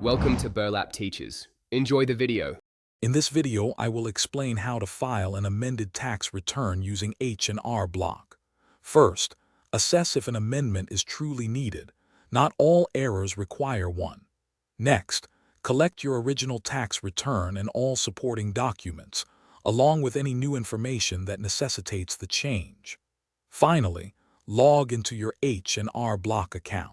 Welcome to Burlap Teachers. Enjoy the video. In this video, I will explain how to file an amended tax return using H&R Block. First, assess if an amendment is truly needed. Not all errors require one. Next, collect your original tax return and all supporting documents, along with any new information that necessitates the change. Finally, log into your H&R Block account.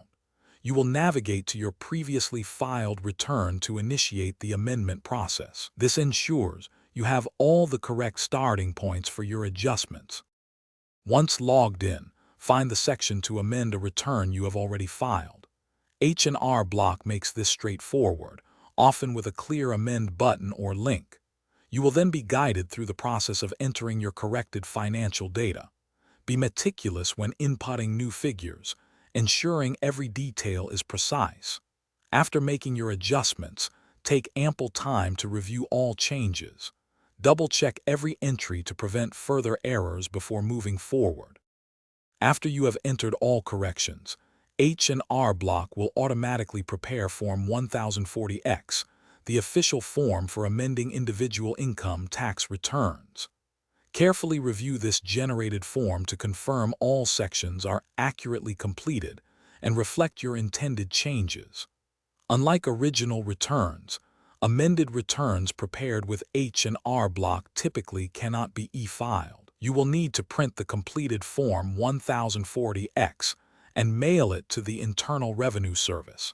You will navigate to your previously filed return to initiate the amendment process. This ensures you have all the correct starting points for your adjustments. Once logged in, find the section to amend a return you have already filed. H&R Block makes this straightforward, often with a clear amend button or link. You will then be guided through the process of entering your corrected financial data. Be meticulous when inputting new figures, ensuring every detail is precise. After making your adjustments, take ample time to review all changes. Double-check every entry to prevent further errors before moving forward. After you have entered all corrections, H&R Block will automatically prepare Form 1040X, the official form for amending individual income tax returns. Carefully review this generated form to confirm all sections are accurately completed and reflect your intended changes. Unlike original returns, amended returns prepared with H&R Block typically cannot be e-filed. You will need to print the completed Form 1040X and mail it to the Internal Revenue Service.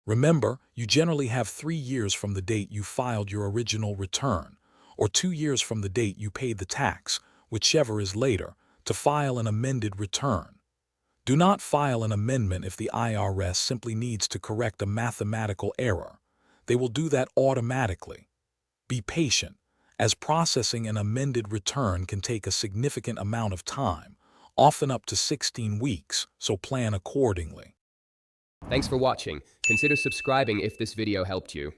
Remember, you generally have 3 years from the date you filed your original return, or 2 years from the date you paid the tax, whichever is later, to file an amended return. Do not file an amendment if the IRS simply needs to correct a mathematical error. They will do that automatically. Be patient, as processing an amended return can take a significant amount of time, often up to 16 weeks, so plan accordingly. Thanks for watching. Consider subscribing if this video helped you.